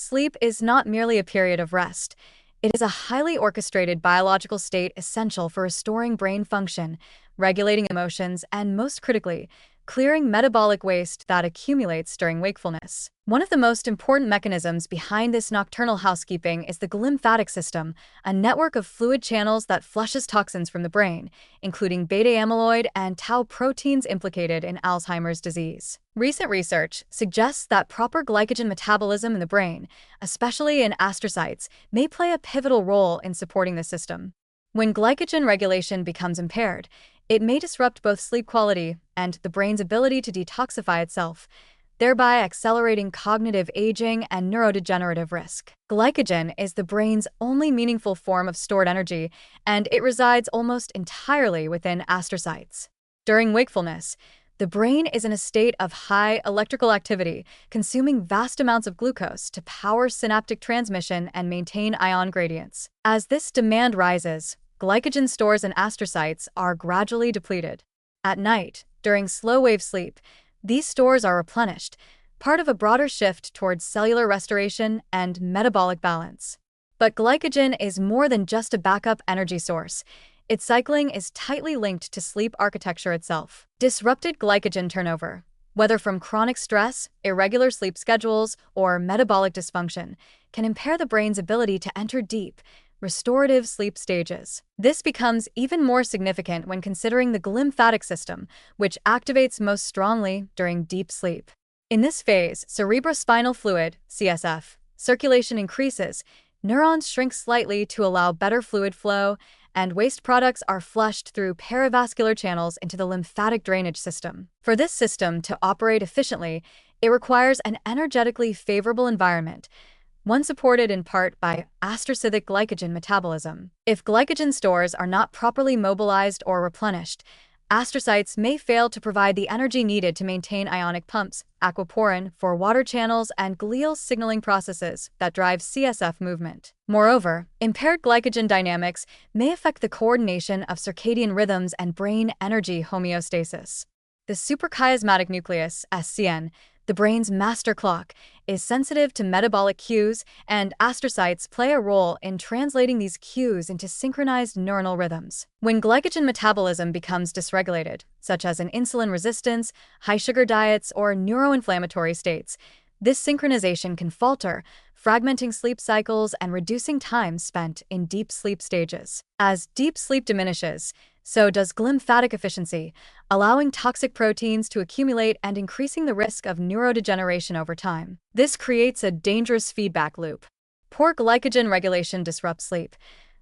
Sleep is not merely a period of rest. It is a highly orchestrated biological state essential for restoring brain function, regulating emotions, and most critically, clearing metabolic waste that accumulates during wakefulness. One of the most important mechanisms behind this nocturnal housekeeping is the glymphatic system, a network of fluid channels that flushes toxins from the brain, including beta-amyloid and tau proteins implicated in Alzheimer's disease. Recent research suggests that proper glycogen metabolism in the brain, especially in astrocytes, may play a pivotal role in supporting the system. When glycogen regulation becomes impaired, it may disrupt both sleep quality and the brain's ability to detoxify itself, thereby accelerating cognitive aging and neurodegenerative risk. Glycogen is the brain's only meaningful form of stored energy, and it resides almost entirely within astrocytes. During wakefulness, the brain is in a state of high electrical activity, consuming vast amounts of glucose to power synaptic transmission and maintain ion gradients. As this demand rises, glycogen stores in astrocytes are gradually depleted. At night, during slow-wave sleep, these stores are replenished, part of a broader shift towards cellular restoration and metabolic balance. But glycogen is more than just a backup energy source. Its cycling is tightly linked to sleep architecture itself. Disrupted glycogen turnover, whether from chronic stress, irregular sleep schedules, or metabolic dysfunction, can impair the brain's ability to enter deep, restorative sleep stages. This becomes even more significant when considering the glymphatic system, which activates most strongly during deep sleep. In this phase, cerebrospinal fluid, CSF, circulation increases, neurons shrink slightly to allow better fluid flow, and waste products are flushed through perivascular channels into the lymphatic drainage system. For this system to operate efficiently, it requires an energetically favorable environment, one supported in part by astrocytic glycogen metabolism. If glycogen stores are not properly mobilized or replenished, astrocytes may fail to provide the energy needed to maintain ionic pumps, aquaporin for water channels, and glial signaling processes that drive CSF movement. Moreover, impaired glycogen dynamics may affect the coordination of circadian rhythms and brain energy homeostasis. The suprachiasmatic nucleus, SCN, the brain's master clock, is sensitive to metabolic cues, and astrocytes play a role in translating these cues into synchronized neuronal rhythms. When glycogen metabolism becomes dysregulated, such as in insulin resistance, high sugar diets, or neuroinflammatory states, this synchronization can falter, fragmenting sleep cycles and reducing time spent in deep sleep stages. As deep sleep diminishes, so does glymphatic efficiency, allowing toxic proteins to accumulate and increasing the risk of neurodegeneration over time. This creates a dangerous feedback loop. Poor glycogen regulation disrupts sleep.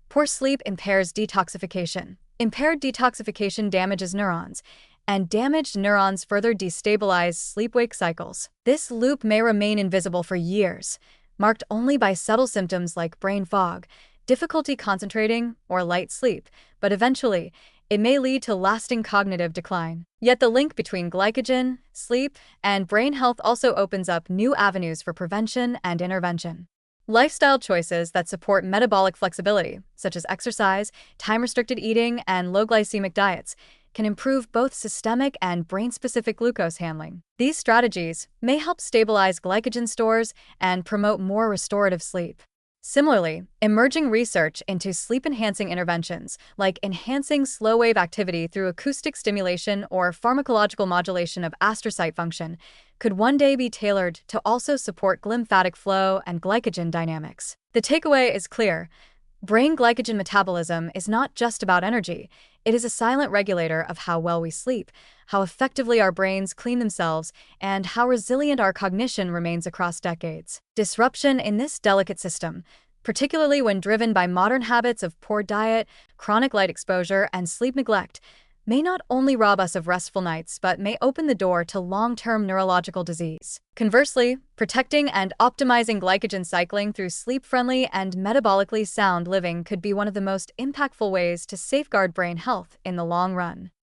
Poor sleep impairs detoxification. Impaired detoxification damages neurons, and damaged neurons further destabilize sleep-wake cycles. This loop may remain invisible for years, marked only by subtle symptoms like brain fog, difficulty concentrating, or light sleep, but eventually, it may lead to lasting cognitive decline. Yet the link between glycogen, sleep, and brain health also opens up new avenues for prevention and intervention. Lifestyle choices that support metabolic flexibility, such as exercise, time-restricted eating, and low glycemic diets, can improve both systemic and brain-specific glucose handling. These strategies may help stabilize glycogen stores and promote more restorative sleep. Similarly, emerging research into sleep-enhancing interventions, like enhancing slow-wave activity through acoustic stimulation or pharmacological modulation of astrocyte function, could one day be tailored to also support glymphatic flow and glycogen dynamics. The takeaway is clear. Brain glycogen metabolism is not just about energy. It is a silent regulator of how well we sleep, how effectively our brains clean themselves, and how resilient our cognition remains across decades. Disruption in this delicate system, particularly when driven by modern habits of poor diet, chronic light exposure, and sleep neglect, may not only rob us of restful nights but may open the door to long-term neurological disease. Conversely, protecting and optimizing glycogen cycling through sleep-friendly and metabolically sound living could be one of the most impactful ways to safeguard brain health in the long run.